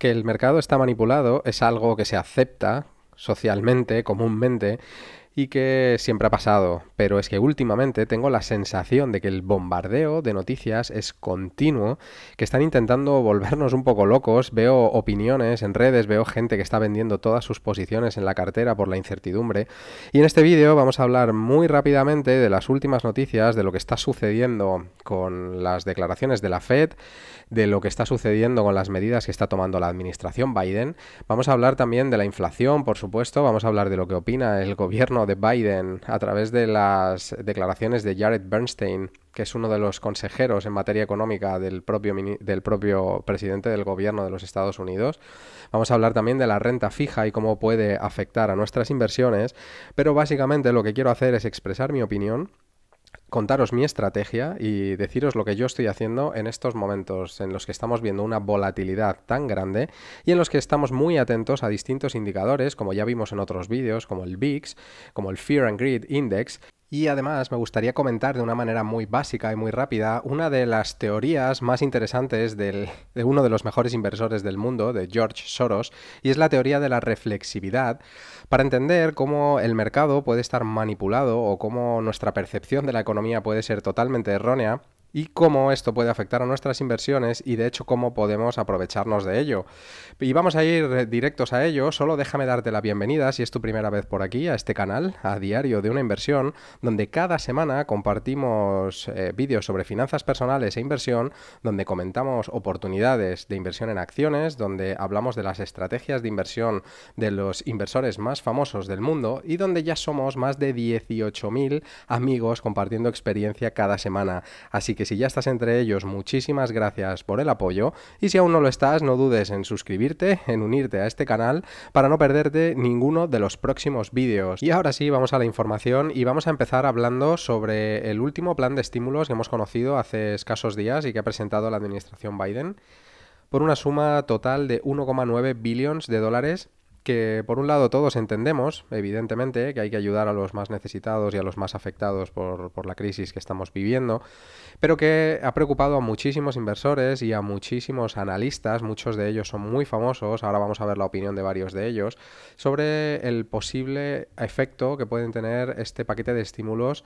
Que el mercado está manipulado es algo que se acepta socialmente, comúnmente, y que siempre ha pasado, pero es que últimamente tengo la sensación de que el bombardeo de noticias es continuo, que están intentando volvernos un poco locos, veo opiniones en redes, veo gente que está vendiendo todas sus posiciones en la cartera por la incertidumbre, y en este vídeo vamos a hablar muy rápidamente de las últimas noticias, de lo que está sucediendo con las declaraciones de la Fed, de lo que está sucediendo con las medidas que está tomando la administración Biden. Vamos a hablar también de la inflación, por supuesto, vamos a hablar de lo que opina el gobierno de Biden a través de las declaraciones de Jared Bernstein, que es uno de los consejeros en materia económica del propio presidente del gobierno de los Estados Unidos. Vamos a hablar también de la renta fija y cómo puede afectar a nuestras inversiones, pero básicamente lo que quiero hacer es expresar mi opinión, contaros mi estrategia y deciros lo que yo estoy haciendo en estos momentos en los que estamos viendo una volatilidad tan grande y en los que estamos muy atentos a distintos indicadores, como ya vimos en otros vídeos, como el VIX, como el Fear and Greed Index. Y además me gustaría comentar de una manera muy básica y muy rápida una de las teorías más interesantes de uno de los mejores inversores del mundo, de George Soros, y es la teoría de la reflexividad, para entender cómo el mercado puede estar manipulado o cómo nuestra percepción de la economía puede ser totalmente errónea y cómo esto puede afectar a nuestras inversiones y de hecho cómo podemos aprovecharnos de ello. Y vamos a ir directos a ello, solo déjame darte la bienvenida si es tu primera vez por aquí a este canal, a Diario de una Inversión, donde cada semana compartimos vídeos sobre finanzas personales e inversión, donde comentamos oportunidades de inversión en acciones, donde hablamos de las estrategias de inversión de los inversores más famosos del mundo y donde ya somos más de 18.000 amigos compartiendo experiencia cada semana. Así que si ya estás entre ellos, muchísimas gracias por el apoyo y si aún no lo estás, no dudes en suscribirte, en unirte a este canal para no perderte ninguno de los próximos vídeos. Y ahora sí, vamos a la información y vamos a empezar hablando sobre el último plan de estímulos que hemos conocido hace escasos días y que ha presentado la administración Biden, por una suma total de 1,9 billones de dólares, que por un lado todos entendemos, evidentemente, que hay que ayudar a los más necesitados y a los más afectados por la crisis que estamos viviendo, pero que ha preocupado a muchísimos inversores y a muchísimos analistas, muchos de ellos son muy famosos, ahora vamos a ver la opinión de varios de ellos, sobre el posible efecto que pueden tener este paquete de estímulos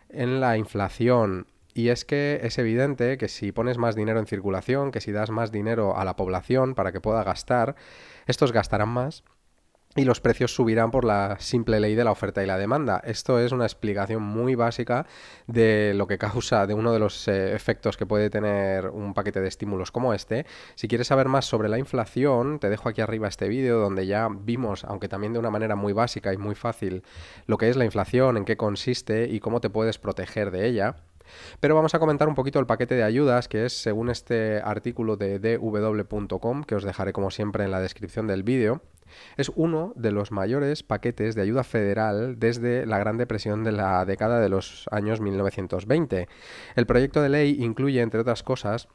en la inflación. Y es que es evidente que si pones más dinero en circulación, que si das más dinero a la población para que pueda gastar, estos gastarán más y los precios subirán por la simple ley de la oferta y la demanda. Esto es una explicación muy básica de lo que causa, de uno de los efectos que puede tener un paquete de estímulos como este. Si quieres saber más sobre la inflación, te dejo aquí arriba este vídeo donde ya vimos, aunque también de una manera muy básica y muy fácil, lo que es la inflación, en qué consiste y cómo te puedes proteger de ella. Pero vamos a comentar un poquito el paquete de ayudas, que es según este artículo de dw.com, que os dejaré como siempre en la descripción del vídeo. Es uno de los mayores paquetes de ayuda federal desde la Gran Depresión de la década de los años 1920. El proyecto de ley incluye, entre otras cosas,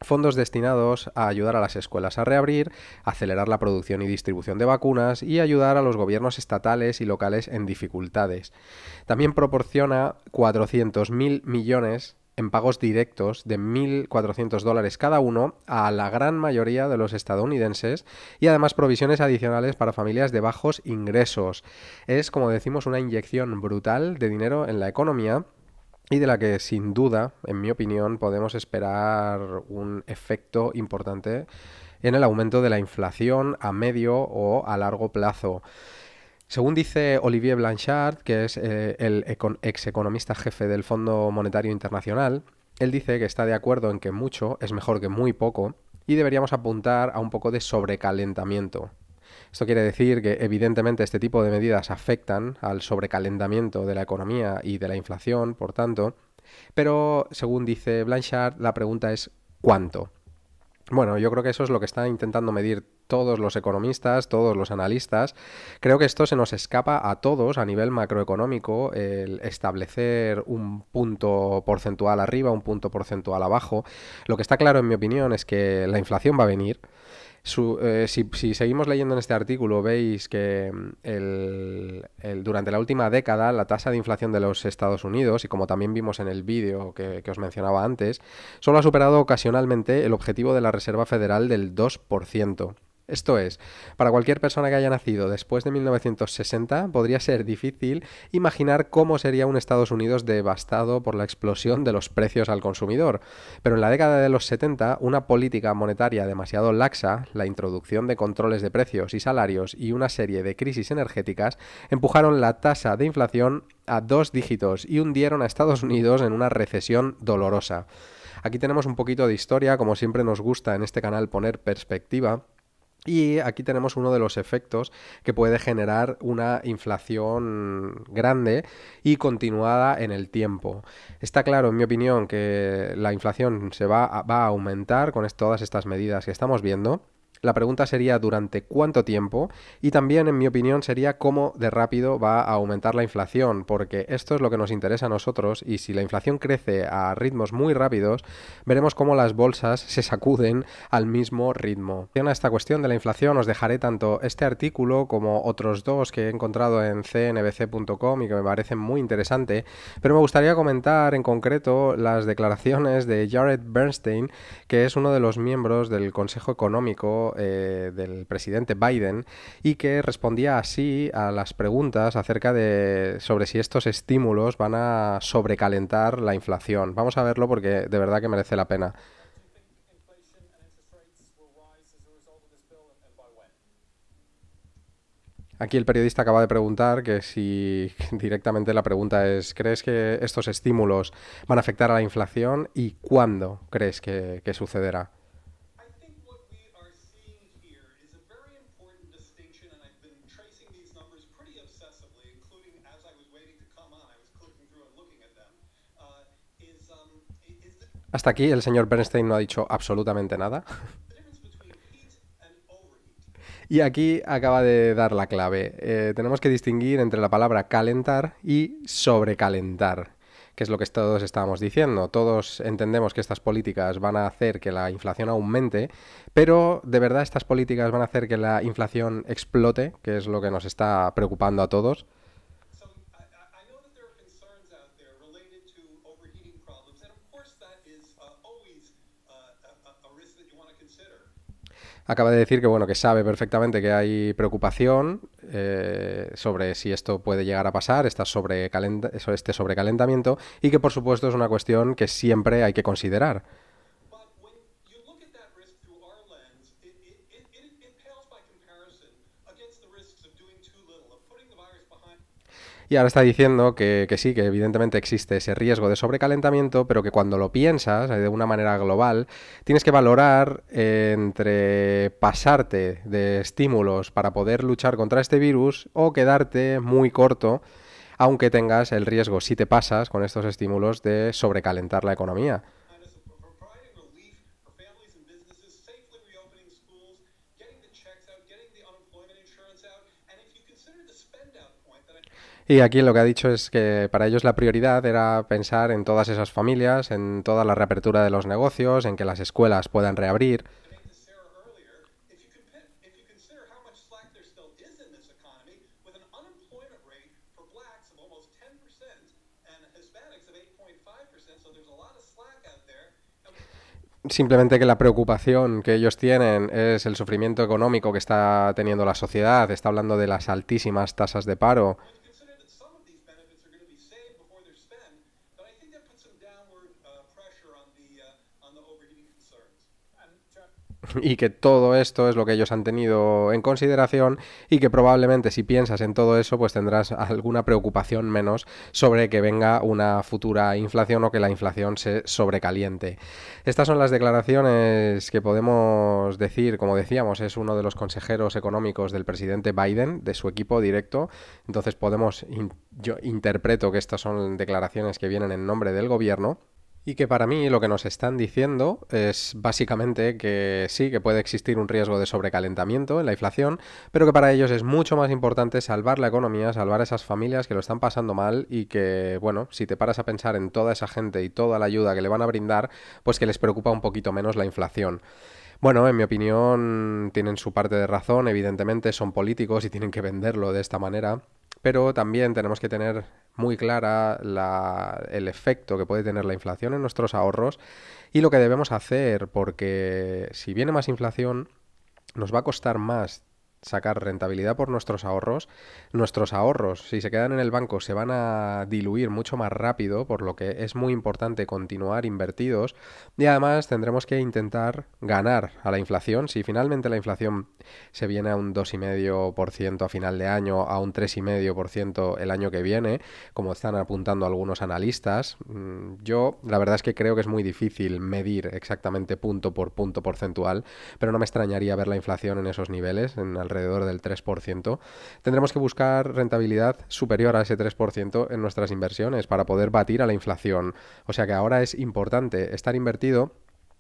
fondos destinados a ayudar a las escuelas a reabrir, acelerar la producción y distribución de vacunas y ayudar a los gobiernos estatales y locales en dificultades. También proporciona 400.000 millones en pagos directos de $1.400 cada uno a la gran mayoría de los estadounidenses y además provisiones adicionales para familias de bajos ingresos. Es, como decimos, una inyección brutal de dinero en la economía y de la que sin duda, en mi opinión, podemos esperar un efecto importante en el aumento de la inflación a medio o a largo plazo. Según dice Olivier Blanchard, que es el ex economista jefe del Fondo Monetario Internacional, él dice que está de acuerdo en que mucho es mejor que muy poco y deberíamos apuntar a un poco de sobrecalentamiento. Esto quiere decir que evidentemente este tipo de medidas afectan al sobrecalentamiento de la economía y de la inflación, por tanto, pero según dice Blanchard, la pregunta es ¿cuánto? Bueno, yo creo que eso es lo que están intentando medir todos los economistas, todos los analistas. Creo que esto se nos escapa a todos a nivel macroeconómico, el establecer un punto porcentual arriba, un punto porcentual abajo. Lo que está claro, en mi opinión, es que la inflación va a venir. Si seguimos leyendo en este artículo, veis que durante la última década la tasa de inflación de los Estados Unidos, y como también vimos en el vídeo que os mencionaba antes, solo ha superado ocasionalmente el objetivo de la Reserva Federal del 2%. Esto es, para cualquier persona que haya nacido después de 1960, podría ser difícil imaginar cómo sería un Estados Unidos devastado por la explosión de los precios al consumidor. Pero en la década de los 70, una política monetaria demasiado laxa, la introducción de controles de precios y salarios y una serie de crisis energéticas empujaron la tasa de inflación a 2 dígitos y hundieron a Estados Unidos en una recesión dolorosa. Aquí tenemos un poquito de historia, como siempre nos gusta en este canal poner perspectiva. Y aquí tenemos uno de los efectos que puede generar una inflación grande y continuada en el tiempo. Está claro, en mi opinión, que la inflación va a aumentar con todas estas medidas que estamos viendo. La pregunta sería durante cuánto tiempo y también, en mi opinión, sería cómo de rápido va a aumentar la inflación, porque esto es lo que nos interesa a nosotros y si la inflación crece a ritmos muy rápidos, veremos cómo las bolsas se sacuden al mismo ritmo. En esta cuestión de la inflación os dejaré tanto este artículo como otros dos que he encontrado en cnbc.com y que me parecen muy interesantes, pero me gustaría comentar en concreto las declaraciones de Jared Bernstein, que es uno de los miembros del Consejo Económico del presidente Biden y que respondía así a las preguntas acerca de sobre si estos estímulos van a sobrecalentar la inflación. Vamos a verlo porque de verdad que merece la pena. Aquí el periodista acaba de preguntar que si directamente la pregunta es, ¿crees que estos estímulos van a afectar a la inflación y cuándo crees que sucederá? Hasta aquí el señor Bernstein no ha dicho absolutamente nada. Y aquí acaba de dar la clave. Tenemos que distinguir entre la palabra calentar y sobrecalentar, que es lo que todos estábamos diciendo. Todos entendemos que estas políticas van a hacer que la inflación aumente, pero ¿de verdad estas políticas van a hacer que la inflación explote, que es lo que nos está preocupando a todos? Acaba de decir que bueno, que sabe perfectamente que hay preocupación sobre si esto puede llegar a pasar, este sobrecalentamiento, y que por supuesto es una cuestión que siempre hay que considerar. Y ahora está diciendo que sí, que evidentemente existe ese riesgo de sobrecalentamiento, pero que cuando lo piensas de una manera global, tienes que valorar entre pasarte de estímulos para poder luchar contra este virus o quedarte muy corto, aunque tengas el riesgo, si te pasas con estos estímulos, de sobrecalentar la economía. Y aquí lo que ha dicho es que para ellos la prioridad era pensar en todas esas familias, en toda la reapertura de los negocios, en que las escuelas puedan reabrir. Simplemente que la preocupación que ellos tienen es el sufrimiento económico que está teniendo la sociedad. Está hablando de las altísimas tasas de paro y que todo esto es lo que ellos han tenido en consideración y que probablemente si piensas en todo eso pues tendrás alguna preocupación menos sobre que venga una futura inflación o que la inflación se sobrecaliente. Estas son las declaraciones que podemos decir, como decíamos, es uno de los consejeros económicos del presidente Biden, de su equipo directo, entonces yo interpreto que estas son declaraciones que vienen en nombre del gobierno. Y que para mí lo que nos están diciendo es básicamente que sí, que puede existir un riesgo de sobrecalentamiento en la inflación, pero que para ellos es mucho más importante salvar la economía, salvar a esas familias que lo están pasando mal y que, bueno, si te paras a pensar en toda esa gente y toda la ayuda que le van a brindar, pues que les preocupa un poquito menos la inflación. Bueno, en mi opinión tienen su parte de razón, evidentemente son políticos y tienen que venderlo de esta manera, pero también tenemos que tener muy clara el efecto que puede tener la inflación en nuestros ahorros y lo que debemos hacer, porque si viene más inflación, nos va a costar más sacar rentabilidad por nuestros ahorros, si se quedan en el banco, se van a diluir mucho más rápido, por lo que es muy importante continuar invertidos y además tendremos que intentar ganar a la inflación. Si finalmente la inflación se viene a un 2,5% a final de año, a un 3,5% el año que viene, como están apuntando algunos analistas, yo la verdad es que creo que es muy difícil medir exactamente punto por punto porcentual, pero no me extrañaría ver la inflación en esos niveles, en alrededor del 3%. Tendremos que buscar rentabilidad superior a ese 3% en nuestras inversiones para poder batir a la inflación. O sea que ahora es importante estar invertido.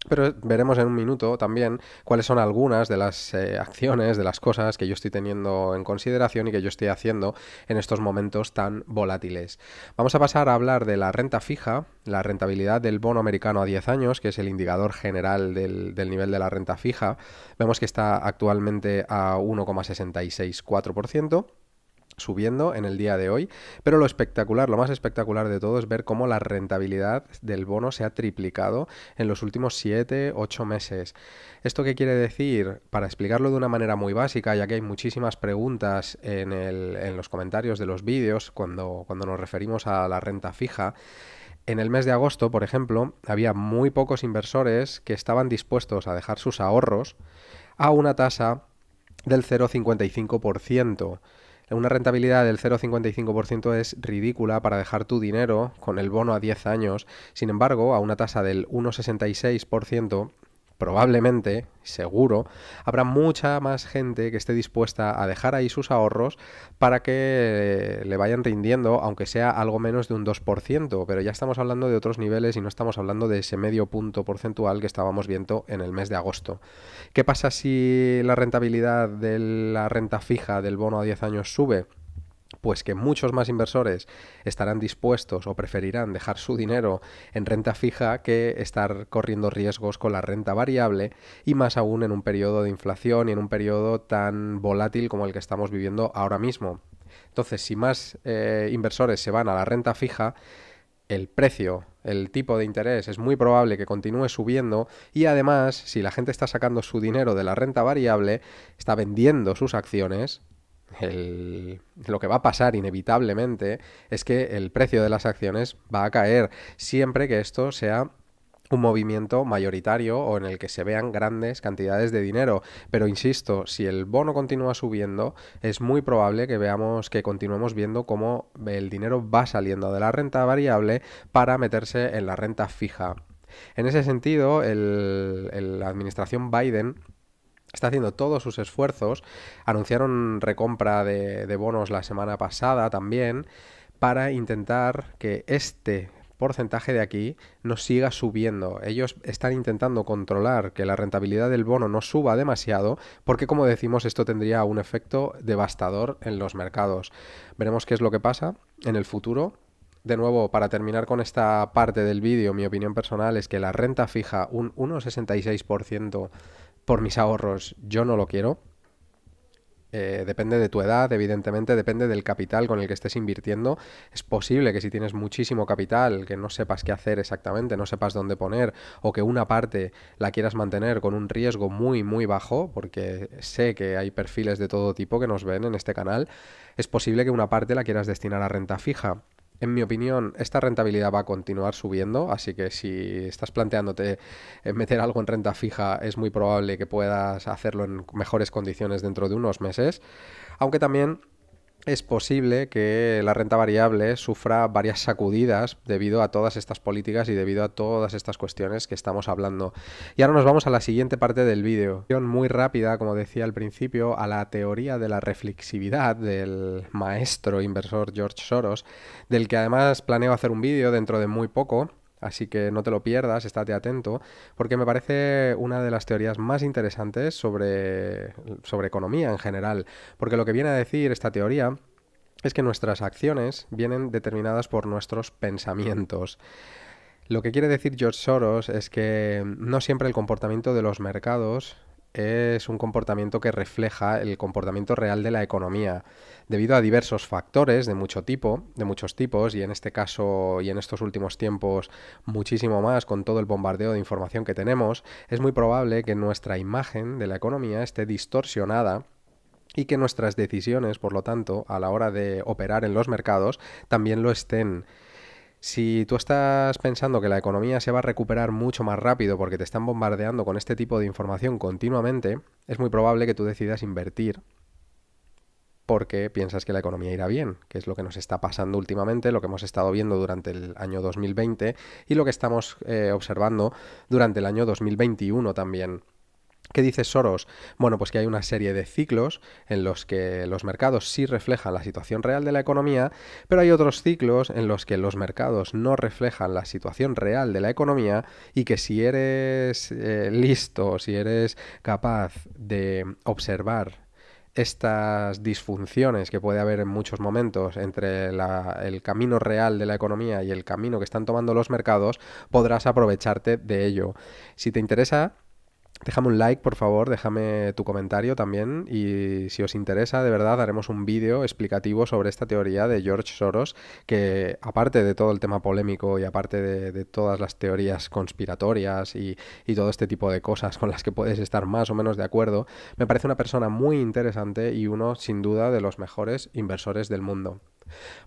Pero veremos en un minuto también cuáles son algunas de las acciones, de las cosas que yo estoy teniendo en consideración y que yo estoy haciendo en estos momentos tan volátiles. Vamos a pasar a hablar de la renta fija, la rentabilidad del bono americano a 10 años, que es el indicador general del nivel de la renta fija. Vemos que está actualmente a 1,664%, subiendo en el día de hoy, pero lo espectacular, lo más espectacular de todo es ver cómo la rentabilidad del bono se ha triplicado en los últimos 7-8 meses. ¿Esto qué quiere decir? Para explicarlo de una manera muy básica, ya que hay muchísimas preguntas en los comentarios de los vídeos cuando nos referimos a la renta fija. En el mes de agosto, por ejemplo, había muy pocos inversores que estaban dispuestos a dejar sus ahorros a una tasa del 0,55%. Una rentabilidad del 0,55% es ridícula para dejar tu dinero con el bono a 10 años. Sin embargo, a una tasa del 1,66%, probablemente, seguro, habrá mucha más gente que esté dispuesta a dejar ahí sus ahorros para que le vayan rindiendo, aunque sea algo menos de un 2%, pero ya estamos hablando de otros niveles y no estamos hablando de ese medio punto porcentual que estábamos viendo en el mes de agosto. ¿Qué pasa si la rentabilidad de la renta fija del bono a 10 años sube? Pues que muchos más inversores estarán dispuestos o preferirán dejar su dinero en renta fija que estar corriendo riesgos con la renta variable, y más aún en un periodo de inflación y en un periodo tan volátil como el que estamos viviendo ahora mismo. Entonces, si más inversores se van a la renta fija, el precio, el tipo de interés es muy probable que continúe subiendo, y además, si la gente está sacando su dinero de la renta variable, está vendiendo sus acciones, lo que va a pasar inevitablemente es que el precio de las acciones va a caer, siempre que esto sea un movimiento mayoritario o en el que se vean grandes cantidades de dinero. Pero insisto, si el bono continúa subiendo, es muy probable que veamos, que continuemos viendo cómo el dinero va saliendo de la renta variable para meterse en la renta fija. En ese sentido, la administración Biden está haciendo todos sus esfuerzos. Anunciaron recompra de bonos la semana pasada también, para intentar que este porcentaje de aquí no siga subiendo. Ellos están intentando controlar que la rentabilidad del bono no suba demasiado, porque, como decimos, esto tendría un efecto devastador en los mercados. Veremos qué es lo que pasa en el futuro. De nuevo, para terminar con esta parte del vídeo, mi opinión personal es que la renta fija, un 1,66% por mis ahorros, yo no lo quiero. Depende de tu edad, evidentemente, depende del capital con el que estés invirtiendo. Es posible que si tienes muchísimo capital, que no sepas qué hacer exactamente, no sepas dónde poner, o que una parte la quieras mantener con un riesgo muy, muy bajo, porque sé que hay perfiles de todo tipo que nos ven en este canal, es posible que una parte la quieras destinar a renta fija. En mi opinión, esta rentabilidad va a continuar subiendo, así que si estás planteándote meter algo en renta fija, es muy probable que puedas hacerlo en mejores condiciones dentro de unos meses, aunque también es posible que la renta variable sufra varias sacudidas debido a todas estas políticas y debido a todas estas cuestiones que estamos hablando. Y ahora nos vamos a la siguiente parte del vídeo. Muy rápida, como decía al principio, a la teoría de la reflexividad del maestro inversor George Soros, del que además planeo hacer un vídeo dentro de muy poco. Así que no te lo pierdas, estate atento, porque me parece una de las teorías más interesantes sobre economía en general. Porque lo que viene a decir esta teoría es que nuestras acciones vienen determinadas por nuestros pensamientos. Lo que quiere decir George Soros es que no siempre el comportamiento de los mercados es un comportamiento que refleja el comportamiento real de la economía, debido a diversos factores de muchos tipos, y en este caso y en estos últimos tiempos muchísimo más con todo el bombardeo de información que tenemos. Es muy probable que nuestra imagen de la economía esté distorsionada y que nuestras decisiones, por lo tanto, a la hora de operar en los mercados, también lo estén. Si tú estás pensando que la economía se va a recuperar mucho más rápido porque te están bombardeando con este tipo de información continuamente, es muy probable que tú decidas invertir porque piensas que la economía irá bien, que es lo que nos está pasando últimamente, lo que hemos estado viendo durante el año 2020 y lo que estamos observando durante el año 2021 también. ¿Qué dice Soros? Bueno, pues que hay una serie de ciclos en los que los mercados sí reflejan la situación real de la economía, pero hay otros ciclos en los que los mercados no reflejan la situación real de la economía y que si eres listo, si eres capaz de observar estas disfunciones que puede haber en muchos momentos entre el camino real de la economía y el camino que están tomando los mercados, podrás aprovecharte de ello. Si te interesa, déjame un like, por favor, déjame tu comentario también y si os interesa, de verdad, haremos un vídeo explicativo sobre esta teoría de George Soros, que aparte de todo el tema polémico y aparte de todas las teorías conspiratorias y todo este tipo de cosas con las que puedes estar más o menos de acuerdo, me parece una persona muy interesante y uno, sin duda, de los mejores inversores del mundo.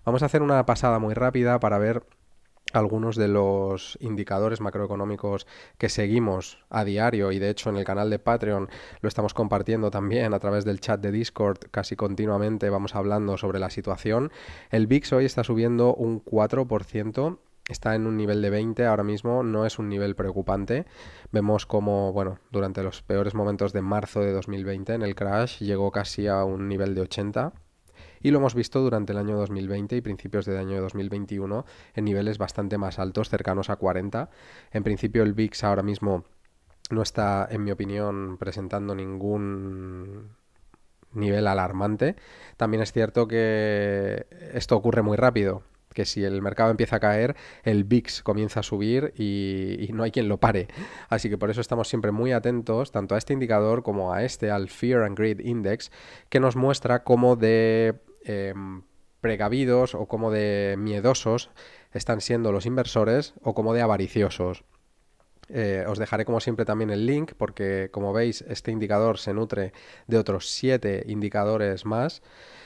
Vamos a hacer una pasada muy rápida para ver algunos de los indicadores macroeconómicos que seguimos a diario y de hecho en el canal de Patreon lo estamos compartiendo también a través del chat de Discord casi continuamente, vamos hablando sobre la situación. El VIX hoy está subiendo un 4%. Está en un nivel de 20 ahora mismo, no es un nivel preocupante. Vemos como, bueno, durante los peores momentos de marzo de 2020 en el crash llegó casi a un nivel de 80 y lo hemos visto durante el año 2020 y principios del año 2021 en niveles bastante más altos, cercanos a 40. En principio el VIX ahora mismo no está, en mi opinión, presentando ningún nivel alarmante. También es cierto que esto ocurre muy rápido, que si el mercado empieza a caer, el VIX comienza a subir y no hay quien lo pare. Así que por eso estamos siempre muy atentos tanto a este indicador como a este, al Fear and Greed Index, que nos muestra cómo de precavidos o cómo de miedosos están siendo los inversores o cómo de avariciosos. Os dejaré como siempre también el link porque como veis este indicador se nutre de otros 7 indicadores más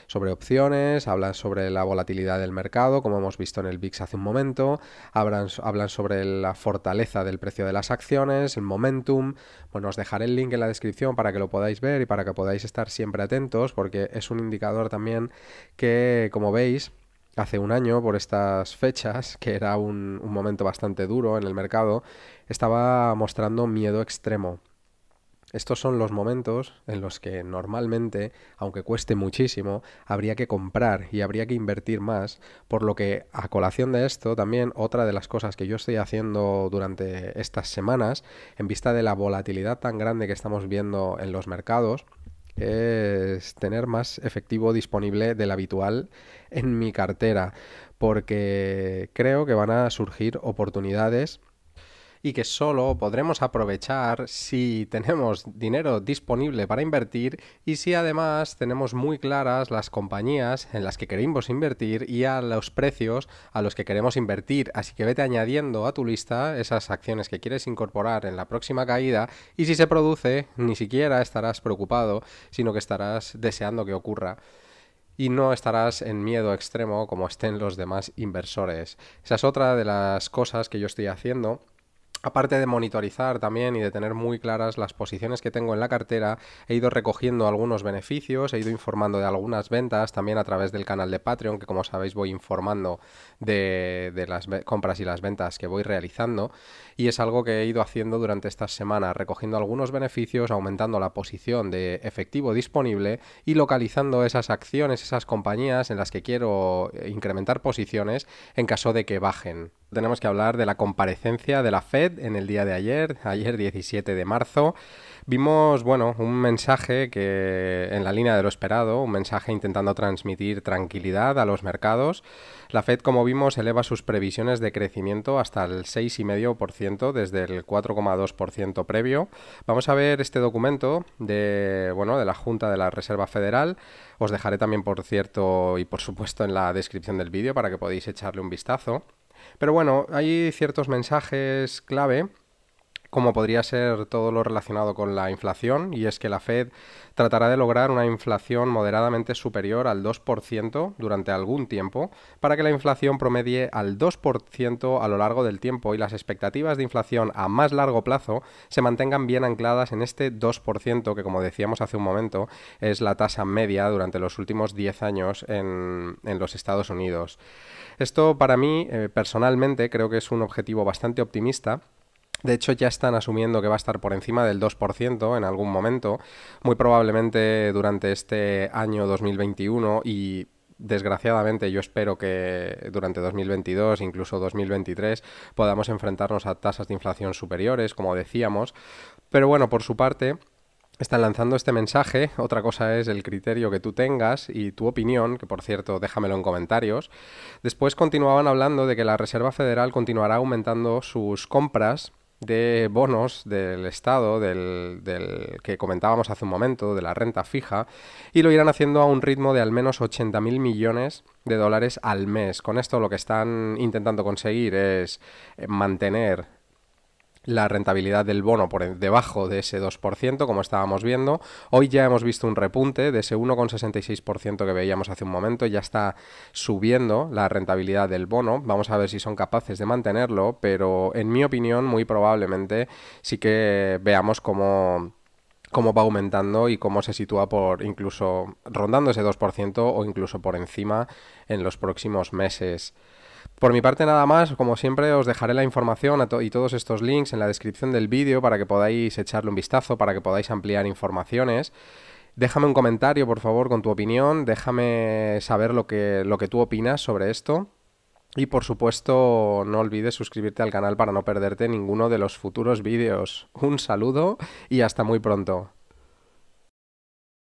sobre opciones, hablan sobre la volatilidad del mercado como hemos visto en el VIX hace un momento, hablan sobre la fortaleza del precio de las acciones, el momentum. Bueno, os dejaré el link en la descripción para que lo podáis ver y para que podáis estar siempre atentos porque es un indicador también que como veis hace un año, por estas fechas, que era un momento bastante duro en el mercado, estaba mostrando miedo extremo. Estos son los momentos en los que normalmente, aunque cueste muchísimo, habría que comprar y habría que invertir más, por lo que a colación de esto también otra de las cosas que yo estoy haciendo durante estas semanas, en vista de la volatilidad tan grande que estamos viendo en los mercados, es tener más efectivo disponible del habitual en mi cartera, porque creo que van a surgir oportunidades y que solo podremos aprovechar si tenemos dinero disponible para invertir y si además tenemos muy claras las compañías en las que queremos invertir y a los precios a los que queremos invertir. Así que vete añadiendo a tu lista esas acciones que quieres incorporar en la próxima caída y si se produce ni siquiera estarás preocupado, sino que estarás deseando que ocurra y no estarás en miedo extremo como estén los demás inversores. Esa es otra de las cosas que yo estoy haciendo. Aparte de monitorizar también y de tener muy claras las posiciones que tengo en la cartera, he ido recogiendo algunos beneficios, he ido informando de algunas ventas también a través del canal de Patreon, que como sabéis voy informando de las compras y las ventas que voy realizando, y es algo que he ido haciendo durante estas semanas, recogiendo algunos beneficios, aumentando la posición de efectivo disponible y localizando esas acciones, esas compañías en las que quiero incrementar posiciones en caso de que bajen. Tenemos que hablar de la comparecencia de la Fed en el día de ayer 17 de marzo. Vimos, bueno, un mensaje que en la línea de lo esperado, un mensaje intentando transmitir tranquilidad a los mercados. La Fed, como vimos, eleva sus previsiones de crecimiento hasta el 6,5% desde el 4,2% previo. Vamos a ver este documento de la Junta de la Reserva Federal. Os dejaré también, por cierto, y por supuesto en la descripción del vídeo para que podáis echarle un vistazo. Pero bueno, hay ciertos mensajes clave, como podría ser todo lo relacionado con la inflación, y es que la Fed tratará de lograr una inflación moderadamente superior al 2% durante algún tiempo, para que la inflación promedie al 2% a lo largo del tiempo y las expectativas de inflación a más largo plazo se mantengan bien ancladas en este 2%, que como decíamos hace un momento, es la tasa media durante los últimos 10 años en los Estados Unidos. Esto para mí, personalmente, creo que es un objetivo bastante optimista. De hecho, ya están asumiendo que va a estar por encima del 2% en algún momento, muy probablemente durante este año 2021 y desgraciadamente yo espero que durante 2022, incluso 2023, podamos enfrentarnos a tasas de inflación superiores, como decíamos. Pero bueno, por su parte, están lanzando este mensaje. Otra cosa es el criterio que tú tengas y tu opinión, que por cierto déjamelo en comentarios. Después continuaban hablando de que la Reserva Federal continuará aumentando sus compras de bonos del Estado, del que comentábamos hace un momento, de la renta fija, y lo irán haciendo a un ritmo de al menos 80.000 millones de dólares al mes. Con esto lo que están intentando conseguir es mantener la rentabilidad del bono por debajo de ese 2%, como estábamos viendo. Hoy ya hemos visto un repunte de ese 1,66% que veíamos hace un momento. Ya está subiendo la rentabilidad del bono. Vamos a ver si son capaces de mantenerlo, pero en mi opinión, muy probablemente sí que veamos cómo va aumentando y cómo se sitúa por incluso rondando ese 2% o incluso por encima en los próximos meses. Por mi parte nada más, como siempre os dejaré la información y todos estos links en la descripción del vídeo para que podáis echarle un vistazo, para que podáis ampliar informaciones. Déjame un comentario, por favor, con tu opinión, déjame saber lo que tú opinas sobre esto. Y por supuesto, no olvides suscribirte al canal para no perderte ninguno de los futuros vídeos. Un saludo y hasta muy pronto.